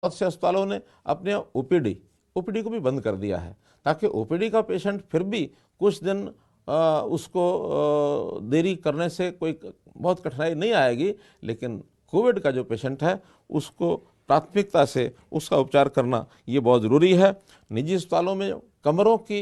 बहुत से अस्पतालों ने अपने ओपीडी को भी बंद कर दिया है, ताकि ओपीडी का पेशेंट फिर भी कुछ दिन उसको देरी करने से कोई बहुत कठिनाई नहीं आएगी, लेकिन कोविड का जो पेशेंट है उसको प्राथमिकता से उसका उपचार करना ये बहुत ज़रूरी है। निजी अस्पतालों में कमरों की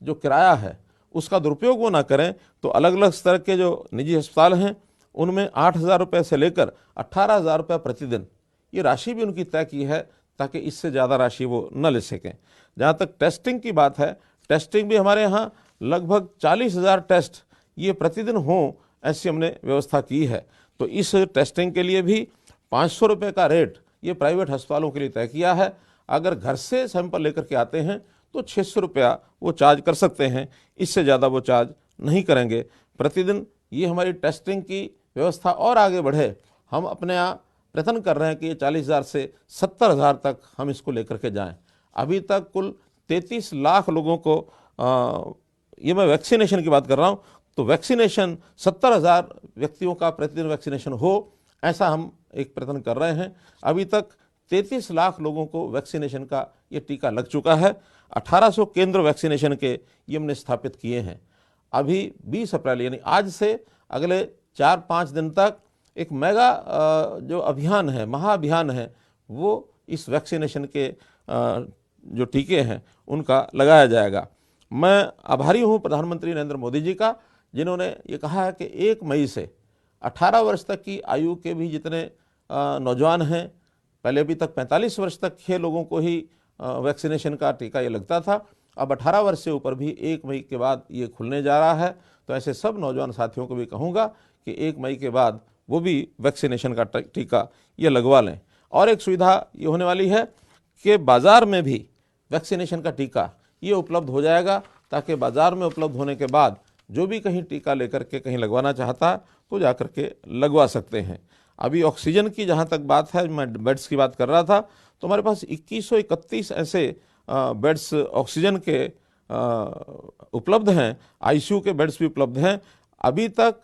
जो किराया है उसका दुरुपयोग वो ना करें, तो अलग अलग स्तर के जो निजी अस्पताल हैं उनमें 8,000 रुपये से लेकर 18,000 रुपये प्रतिदिन ये राशि भी उनकी तय की है, ताकि इससे ज़्यादा राशि वो न ले सकें। जहाँ तक टेस्टिंग की बात है, टेस्टिंग भी हमारे यहाँ लगभग 40,000 टेस्ट ये प्रतिदिन हों, ऐसी हमने व्यवस्था की है। तो इस टेस्टिंग के लिए भी 500 रुपये का रेट ये प्राइवेट अस्पतालों के लिए तय किया है। अगर घर से सैंपल लेकर के आते हैं तो 600 रुपया वो चार्ज कर सकते हैं, इससे ज़्यादा वो चार्ज नहीं करेंगे प्रतिदिन। ये हमारी टेस्टिंग की व्यवस्था और आगे बढ़े, हम अपने यहाँ प्रयत्न कर रहे हैं कि ये 40,000 से 70,000 तक हम इसको लेकर के जाएं। अभी तक कुल 33 लाख लोगों को ये मैं वैक्सीनेशन की बात कर रहा हूँ, तो वैक्सीनेशन 70,000 व्यक्तियों का प्रतिदिन वैक्सीनेशन हो, ऐसा हम एक प्रयत्न कर रहे हैं। अभी तक 33 लाख लोगों को वैक्सीनेशन का ये टीका लग चुका है। 1800 केंद्र वैक्सीनेशन के ये हमने स्थापित किए हैं। अभी 20 अप्रैल यानी आज से अगले 4-5 दिन तक एक मेगा जो अभियान है, महाअभियान है, वो इस वैक्सीनेशन के जो टीके हैं उनका लगाया जाएगा। मैं आभारी हूँ प्रधानमंत्री नरेंद्र मोदी जी का, जिन्होंने ये कहा है कि 1 मई से 18 वर्ष तक की आयु के भी जितने नौजवान हैं, पहले अभी तक 45 वर्ष तक के लोगों को ही वैक्सीनेशन का टीका ये लगता था, अब 18 वर्ष से ऊपर भी 1 मई के बाद ये खुलने जा रहा है। तो ऐसे सब नौजवान साथियों को भी कहूँगा कि 1 मई के बाद वो भी वैक्सीनेशन का टीका ये लगवा लें। और एक सुविधा ये होने वाली है कि बाज़ार में भी वैक्सीनेशन का टीका ये उपलब्ध हो जाएगा, ताकि बाज़ार में उपलब्ध होने के बाद जो भी कहीं टीका लेकर के कहीं लगवाना चाहता है तो जा कर के लगवा सकते हैं। अभी ऑक्सीजन की जहाँ तक बात है, मैं बेड्स की बात कर रहा था, तो हमारे पास 2131 ऐसे बेड्स ऑक्सीजन के उपलब्ध हैं, आईसीयू के बेड्स भी उपलब्ध हैं। अभी तक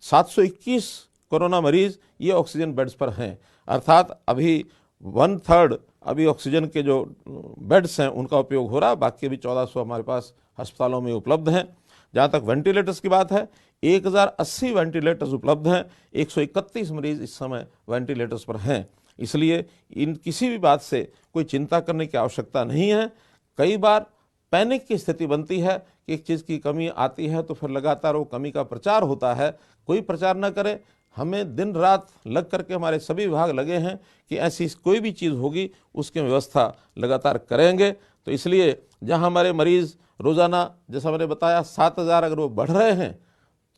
721 कोरोना मरीज ये ऑक्सीजन बेड्स पर हैं, अर्थात अभी 1/3 अभी ऑक्सीजन के जो बेड्स हैं उनका उपयोग हो रहा है, बाकी अभी 1400 हमारे पास अस्पतालों में उपलब्ध हैं। जहाँ तक वेंटिलेटर्स की बात है, 1080 वेंटिलेटर्स उपलब्ध हैं, 131 मरीज इस समय वेंटिलेटर्स पर हैं। इसलिए इन किसी भी बात से कोई चिंता करने की आवश्यकता नहीं है। कई बार पैनिक की स्थिति बनती है कि एक चीज़ की कमी आती है तो फिर लगातार वो कमी का प्रचार होता है। कोई प्रचार न करे, हमें दिन रात लग करके हमारे सभी विभाग लगे हैं कि ऐसी कोई भी चीज़ होगी उसकी व्यवस्था लगातार करेंगे। तो इसलिए जहां हमारे मरीज़ रोज़ाना, जैसा मैंने बताया, 7,000 अगर वो बढ़ रहे हैं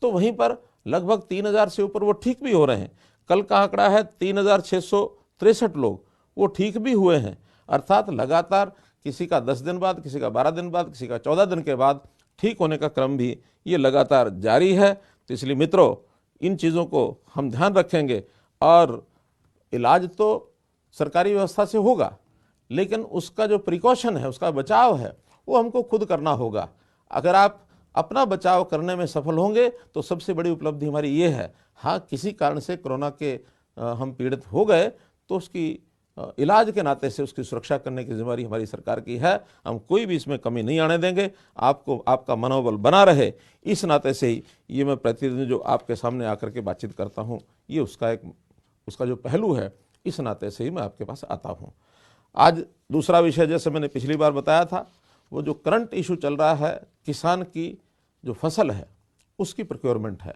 तो वहीं पर लगभग 3,000 से ऊपर वो ठीक भी हो रहे हैं। कल का आंकड़ा है 3,663 लोग वो ठीक भी हुए हैं, अर्थात लगातार किसी का 10 दिन बाद, किसी का 12 दिन बाद, किसी का 14 दिन के बाद ठीक होने का क्रम भी ये लगातार जारी है। तो इसलिए मित्रों, इन चीज़ों को हम ध्यान रखेंगे और इलाज तो सरकारी व्यवस्था से होगा, लेकिन उसका जो प्रिकॉशन है, उसका बचाव है, वो हमको खुद करना होगा। अगर आप अपना बचाव करने में सफल होंगे तो सबसे बड़ी उपलब्धि हमारी ये है। हाँ, किसी कारण से कोरोना के हम पीड़ित हो गए तो उसकी इलाज के नाते से उसकी सुरक्षा करने की जिम्मेदारी हमारी सरकार की है। हम कोई भी इसमें कमी नहीं आने देंगे। आपको आपका मनोबल बना रहे, इस नाते से ही ये मैं प्रतिदिन जो आपके सामने आकर के बातचीत करता हूँ, ये उसका जो पहलू है, इस नाते से ही मैं आपके पास आता हूँ। आज दूसरा विषय, जैसे मैंने पिछली बार बताया था, वो जो करंट इशू चल रहा है, किसान की जो फसल है उसकी प्रोक्योरमेंट है।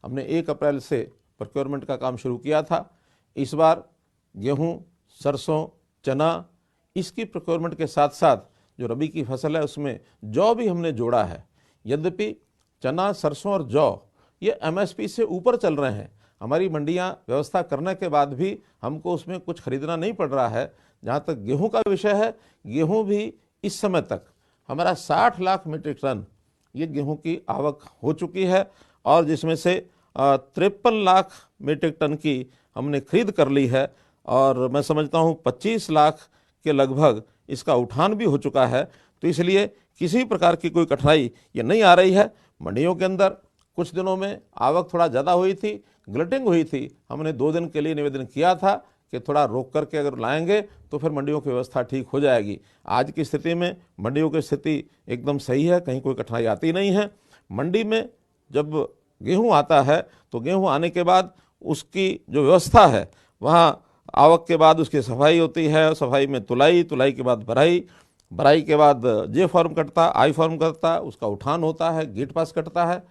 हमने 1 अप्रैल से प्रोक्योरमेंट का काम शुरू किया था। इस बार गेहूँ, सरसों, चना, इसकी प्रोक्योरमेंट के साथ साथ जो रबी की फसल है उसमें जौ भी हमने जोड़ा है। यद्यपि चना, सरसों और जौ ये एमएसपी से ऊपर चल रहे हैं, हमारी मंडियां व्यवस्था करने के बाद भी हमको उसमें कुछ खरीदना नहीं पड़ रहा है। जहाँ तक गेहूं का विषय है, गेहूं भी इस समय तक हमारा 60 लाख मीट्रिक टन ये गेहूं की आवक हो चुकी है, और जिसमें से 53 लाख मीट्रिक टन की हमने खरीद कर ली है, और मैं समझता हूँ 25 लाख के लगभग इसका उठान भी हो चुका है। तो इसलिए किसी प्रकार की कोई कठिनाई ये नहीं आ रही है। मंडियों के अंदर कुछ दिनों में आवक थोड़ा ज़्यादा हुई थी, ग्लटिंग हुई थी। हमने 2 दिन के लिए निवेदन किया था कि थोड़ा रोक करके अगर लाएंगे तो फिर मंडियों की व्यवस्था ठीक हो जाएगी। आज की स्थिति में मंडियों की स्थिति एकदम सही है, कहीं कोई कठिनाई आती नहीं है। मंडी में जब गेहूं आता है तो गेहूं आने के बाद उसकी जो व्यवस्था है, वहाँ आवक के बाद उसकी सफाई होती है, सफाई में तुलाई, तुलाई के बाद भराई, भराई के बाद जे फॉर्म कटता, आई फॉर्म कटता, उसका उठान होता है, गेट पास कटता है।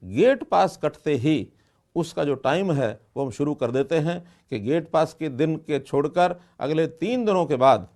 गेट पास कटते ही उसका जो टाइम है वो हम शुरू कर देते हैं कि गेट पास के दिन के छोड़कर अगले 3 दिनों के बाद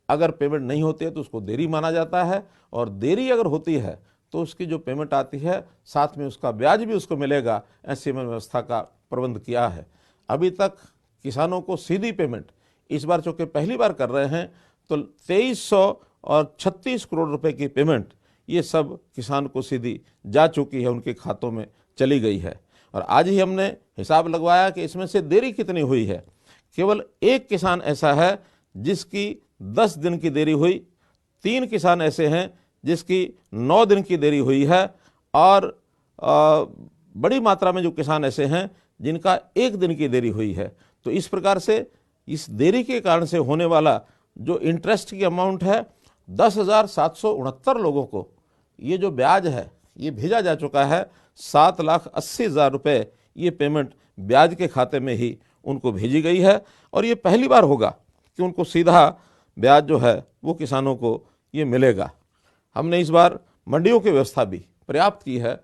अगर पेमेंट नहीं होती है तो उसको देरी माना जाता है, और देरी अगर होती है तो उसकी जो पेमेंट आती है साथ में उसका ब्याज भी उसको मिलेगा। ऐसी हमने व्यवस्था का प्रबंध किया है। अभी तक किसानों को सीधी पेमेंट इस बार चूँकि पहली बार कर रहे हैं तो 2336 करोड़ रुपए की पेमेंट ये सब किसान को सीधी जा चुकी है, उनके खातों में चली गई है। और आज ही हमने हिसाब लगवाया कि इसमें से देरी कितनी हुई है। केवल एक किसान ऐसा है जिसकी 10 दिन की देरी हुई, 3 किसान ऐसे हैं जिसकी 9 दिन की देरी हुई है, और बड़ी मात्रा में जो किसान ऐसे हैं जिनका 1 दिन की देरी हुई है। तो इस प्रकार से इस देरी के कारण से होने वाला जो इंटरेस्ट की अमाउंट है 10,769 लोगों को ये जो ब्याज है ये भेजा जा चुका है। 7,80,000 रुपये ये पेमेंट ब्याज के खाते में ही उनको भेजी गई है, और ये पहली बार होगा कि उनको सीधा ब्याज जो है वो किसानों को ये मिलेगा। हमने इस बार मंडियों की व्यवस्था भी पर्याप्त की है।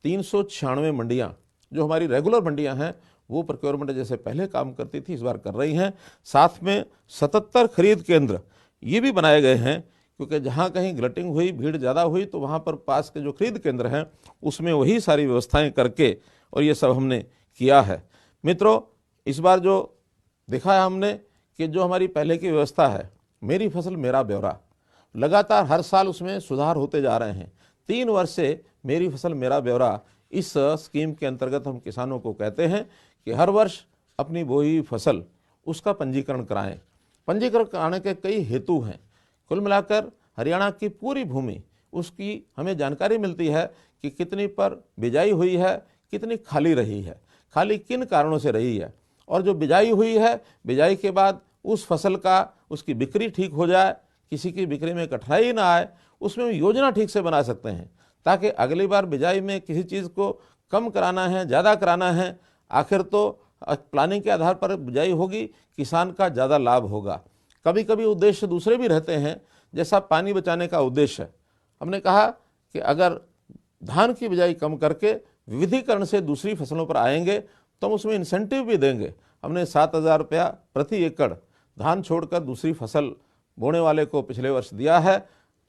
396 मंडियाँ जो हमारी रेगुलर मंडियाँ हैं वो प्रोक्योरमेंट जैसे पहले काम करती थी इस बार कर रही हैं। साथ में 77 खरीद केंद्र ये भी बनाए गए हैं, क्योंकि जहाँ कहीं ग्लटिंग हुई, भीड़ ज़्यादा हुई, तो वहाँ पर पास के जो खरीद केंद्र हैं उसमें वही सारी व्यवस्थाएं करके और ये सब हमने किया है। मित्रों, इस बार जो देखा है हमने कि जो हमारी पहले की व्यवस्था है मेरी फसल मेरा ब्यौरा, लगातार हर साल उसमें सुधार होते जा रहे हैं। 3 वर्ष से मेरी फसल मेरा ब्यौरा इस स्कीम के अंतर्गत हम किसानों को कहते हैं कि हर वर्ष अपनी बोई हुई फसल उसका पंजीकरण कराएं। पंजीकरण कराने के कई हेतु हैं। कुल मिलाकर हरियाणा की पूरी भूमि उसकी हमें जानकारी मिलती है कि कितनी पर बिजाई हुई है, कितनी खाली रही है, खाली किन कारणों से रही है, और जो बिजाई हुई है बिजाई के बाद उस फसल का उसकी बिक्री ठीक हो जाए, किसी की बिक्री में कठिनाई ना आए, उसमें योजना ठीक से बना सकते हैं ताकि अगली बार बिजाई में किसी चीज़ को कम कराना है, ज़्यादा कराना है, आखिर तो प्लानिंग के आधार पर बिजाई होगी, किसान का ज़्यादा लाभ होगा। कभी कभी उद्देश्य दूसरे भी रहते हैं, जैसा पानी बचाने का उद्देश्य है। हमने कहा कि अगर धान की बिजाई कम करके विविधीकरण से दूसरी फसलों पर आएंगे तो हम उसमें इंसेंटिव भी देंगे। हमने 7,000 रुपया प्रति एकड़ धान छोड़कर दूसरी फसल बोने वाले को पिछले वर्ष दिया है।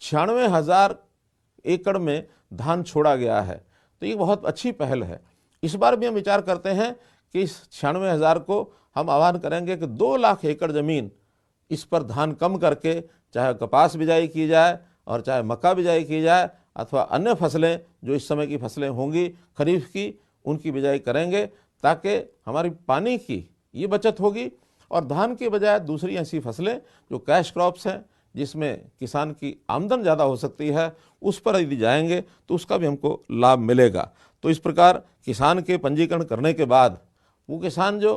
96,000 एकड़ में धान छोड़ा गया है, तो ये बहुत अच्छी पहल है। इस बार भी हम विचार करते हैं कि इस 96,000 को हम आह्वान करेंगे कि 2 लाख एकड़ ज़मीन इस पर धान कम करके चाहे कपास बिजाई की जाए और चाहे मक्का बिजाई की जाए अथवा अन्य फसलें जो इस समय की फसलें होंगी खरीफ की, उनकी बिजाई करेंगे ताकि हमारी पानी की ये बचत होगी, और धान के बजाय दूसरी ऐसी फसलें जो कैश क्रॉप्स हैं जिसमें किसान की आमदन ज़्यादा हो सकती है उस पर यदि जाएंगे तो उसका भी हमको लाभ मिलेगा। तो इस प्रकार किसान के पंजीकरण करने के बाद वो किसान जो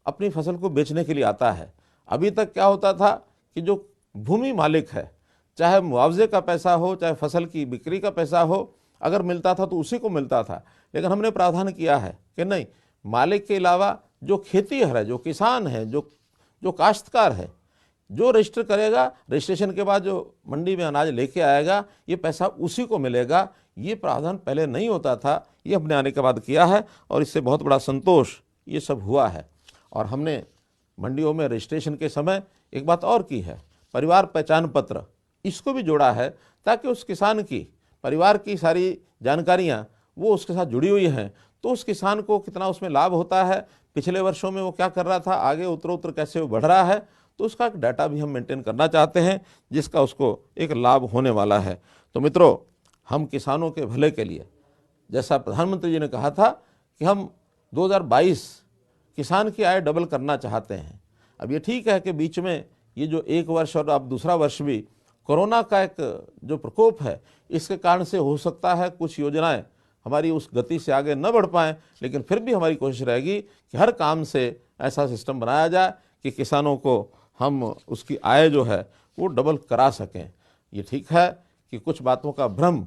अपनी फसल को बेचने के लिए आता है, अभी तक क्या होता था कि जो भूमि मालिक है, चाहे मुआवजे का पैसा हो चाहे फसल की बिक्री का पैसा हो, अगर मिलता था तो उसी को मिलता था। लेकिन हमने प्रावधान किया है कि नहीं, मालिक के अलावा जो खेतीहर है, जो किसान है, जो काश्तकार है, जो रजिस्टर करेगा, रजिस्ट्रेशन के बाद जो मंडी में अनाज लेके आएगा ये पैसा उसी को मिलेगा। ये प्रावधान पहले नहीं होता था, ये हमने आने के बाद किया है और इससे बहुत बड़ा संतोष ये सब हुआ है। और हमने मंडियों में रजिस्ट्रेशन के समय एक बात और की है, परिवार पहचान पत्र इसको भी जोड़ा है ताकि उस किसान की परिवार की सारी जानकारियाँ वो उसके साथ जुड़ी हुई हैं, तो उस किसान को कितना उसमें लाभ होता है, पिछले वर्षों में वो क्या कर रहा था, आगे उत्तरोत्तर कैसे वो बढ़ रहा है, तो उसका एक डाटा भी हम मेंटेन करना चाहते हैं जिसका उसको एक लाभ होने वाला है। तो मित्रों, हम किसानों के भले के लिए, जैसा प्रधानमंत्री जी ने कहा था कि हम 2022 किसान की आय डबल करना चाहते हैं। अब ये ठीक है कि बीच में ये जो 1 वर्ष और अब दूसरा वर्ष भी कोरोना का एक जो प्रकोप है इसके कारण से हो सकता है कुछ योजनाएं हमारी उस गति से आगे न बढ़ पाएँ, लेकिन फिर भी हमारी कोशिश रहेगी कि हर काम से ऐसा सिस्टम बनाया जाए कि किसानों को हम उसकी आय जो है वो डबल करा सकें। ये ठीक है कि कुछ बातों का भ्रम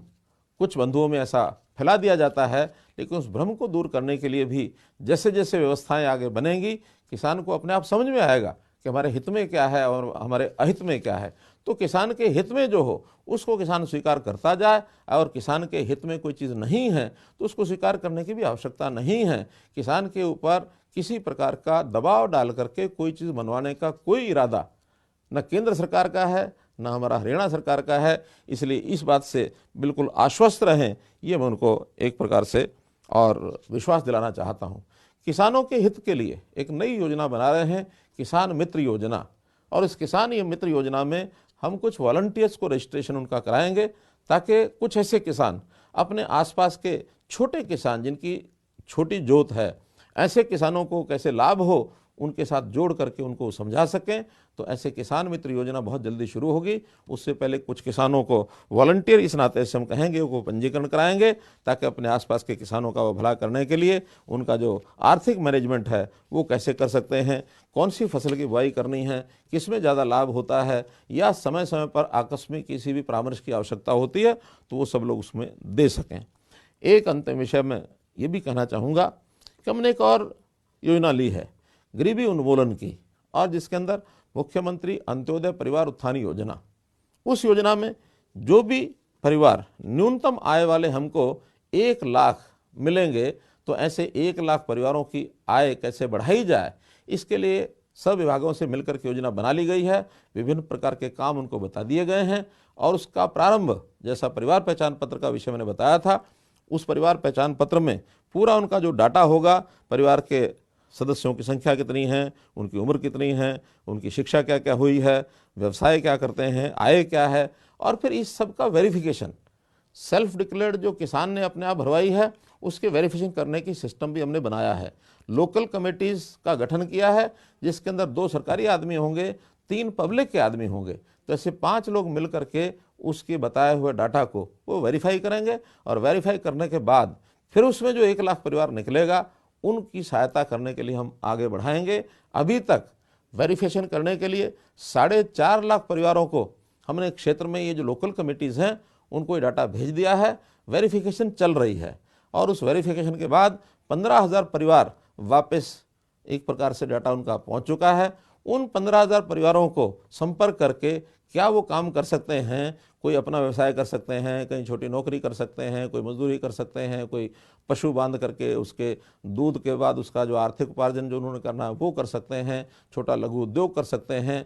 कुछ बंधुओं में ऐसा फैला दिया जाता है, लेकिन उस भ्रम को दूर करने के लिए भी जैसे जैसे व्यवस्थाएं आगे बनेंगी, किसान को अपने आप समझ में आएगा कि हमारे हित में क्या है और हमारे अहित में क्या है। तो किसान के हित में जो हो उसको किसान स्वीकार करता जाए, और किसान के हित में कोई चीज़ नहीं है तो उसको स्वीकार करने की भी आवश्यकता नहीं है। किसान के ऊपर किसी प्रकार का दबाव डाल करके कोई चीज़ बनवाने का कोई इरादा न केंद्र सरकार का है न हमारा हरियाणा सरकार का है। इसलिए इस बात से बिल्कुल आश्वस्त रहें, ये मैं उनको एक प्रकार से और विश्वास दिलाना चाहता हूँ। किसानों के हित के लिए एक नई योजना बना रहे हैं, किसान मित्र योजना। और इस किसान ये मित्र योजना में हम कुछ वॉलंटियर्स को रजिस्ट्रेशन उनका कराएंगे, ताकि कुछ ऐसे किसान अपने आसपास के छोटे किसान जिनकी छोटी जोत है, ऐसे किसानों को कैसे लाभ हो उनके साथ जोड़ करके उनको समझा सकें। तो ऐसे किसान मित्र योजना बहुत जल्दी शुरू होगी। उससे पहले कुछ किसानों को वॉलंटियर इस नाते से हम कहेंगे वो पंजीकरण कराएंगे, ताकि अपने आसपास के किसानों का वो भला करने के लिए उनका जो आर्थिक मैनेजमेंट है वो कैसे कर सकते हैं, कौन सी फसल की बुआई करनी है, किसमें ज़्यादा लाभ होता है, या समय समय पर आकस्मिक किसी भी परामर्श की आवश्यकता होती है तो वो सब लोग उसमें दे सकें। एक अंतिम विषय में ये भी कहना चाहूँगा कि हमने एक और योजना ली है गरीबी उन्मूलन की, और जिसके अंदर मुख्यमंत्री अंत्योदय परिवार उत्थान योजना। उस योजना में जो भी परिवार न्यूनतम आय वाले हमको 1 लाख मिलेंगे, तो ऐसे 1 लाख परिवारों की आय कैसे बढ़ाई जाए, इसके लिए सब विभागों से मिलकर के योजना बना ली गई है। विभिन्न प्रकार के काम उनको बता दिए गए हैं, और उसका प्रारंभ जैसा परिवार पहचान पत्र का विषय मैंने बताया था, उस परिवार पहचान पत्र में पूरा उनका जो डाटा होगा, परिवार के सदस्यों की संख्या कितनी है, उनकी उम्र कितनी है, उनकी शिक्षा क्या क्या हुई है, व्यवसाय क्या करते हैं, आय क्या है, और फिर इस सब का वेरिफिकेशन सेल्फ डिक्लेयर्ड जो किसान ने अपने आप भरवाई है उसके वेरिफिकेशन करने की सिस्टम भी हमने बनाया है। लोकल कमेटीज़ का गठन किया है, जिसके अंदर 2 सरकारी आदमी होंगे, 3 पब्लिक के आदमी होंगे। तो ऐसे 5 लोग मिल करके उसके बताए हुए डाटा को वो वेरीफाई करेंगे, और वेरीफाई करने के बाद फिर उसमें जो 1 लाख परिवार निकलेगा उनकी सहायता करने के लिए हम आगे बढ़ाएंगे। अभी तक वेरिफिकेशन करने के लिए 4.5 लाख परिवारों को हमने क्षेत्र में ये जो लोकल कमेटीज़ हैं उनको ये डाटा भेज दिया है। वेरिफिकेशन चल रही है, और उस वेरिफिकेशन के बाद 15,000 परिवार वापस एक प्रकार से डाटा उनका पहुंच चुका है। उन 15,000 परिवारों को संपर्क करके क्या वो काम कर सकते हैं, कोई अपना व्यवसाय कर सकते हैं, कहीं छोटी नौकरी कर सकते हैं, कोई मजदूरी कर सकते हैं, कोई पशु बांध करके उसके दूध के बाद उसका जो आर्थिक उपार्जन जो उन्होंने करना है वो कर सकते हैं, छोटा लघु उद्योग कर सकते हैं।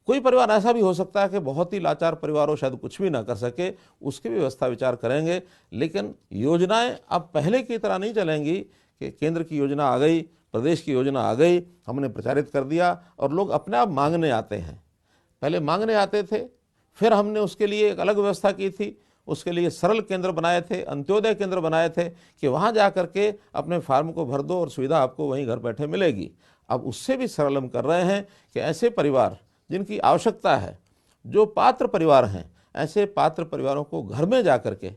कोई परिवार ऐसा भी हो सकता है कि बहुत ही लाचार परिवार हो, शायद कुछ भी ना कर सके, उसकी भी व्यवस्था विचार करेंगे। लेकिन योजनाएं अब पहले की तरह नहीं चलेंगी कि केंद्र की योजना आ गई, प्रदेश की योजना आ गई, हमने प्रचारित कर दिया और लोग अपने आप मांगने आते हैं। पहले मांगने आते थे, फिर हमने उसके लिए एक अलग व्यवस्था की थी, उसके लिए सरल केंद्र बनाए थे, अंत्योदय केंद्र बनाए थे कि वहाँ जा कर के अपने फार्म को भर दो और सुविधा आपको वहीं घर बैठे मिलेगी। अब उससे भी सरल हम कर रहे हैं कि ऐसे परिवार जिनकी आवश्यकता है, जो पात्र परिवार हैं, ऐसे पात्र परिवारों को घर में जा कर के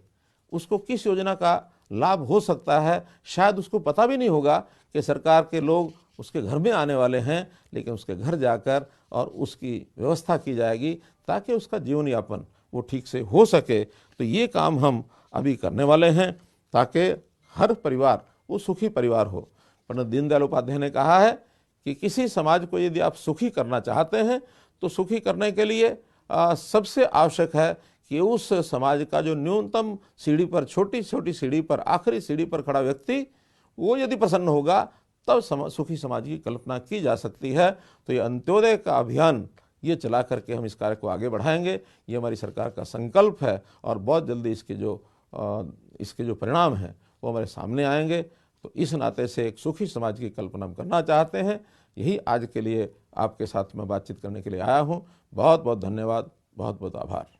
उसको किस योजना का लाभ हो सकता है, शायद उसको पता भी नहीं होगा कि सरकार के लोग उसके घर में आने वाले हैं, लेकिन उसके घर जाकर और उसकी व्यवस्था की जाएगी ताकि उसका जीवन यापन वो ठीक से हो सके। तो ये काम हम अभी करने वाले हैं ताकि हर परिवार वो सुखी परिवार हो। पंडित दीनदयाल उपाध्याय ने कहा है कि किसी समाज को यदि आप सुखी करना चाहते हैं तो सुखी करने के लिए सबसे आवश्यक है कि उस समाज का जो न्यूनतम सीढ़ी पर, छोटी छोटी सीढ़ी पर, आखिरी सीढ़ी पर खड़ा व्यक्ति वो यदि प्रसन्न होगा तब सुखी समाज की कल्पना की जा सकती है। तो ये अंत्योदय का अभियान ये चला करके हम इस कार्य को आगे बढ़ाएंगे। ये हमारी सरकार का संकल्प है और बहुत जल्दी इसके जो परिणाम हैं वो हमारे सामने आएंगे। तो इस नाते से एक सुखी समाज की कल्पना हम करना चाहते हैं। यही आज के लिए आपके साथ में बातचीत करने के लिए आया हूँ। बहुत बहुत धन्यवाद, बहुत बहुत आभार।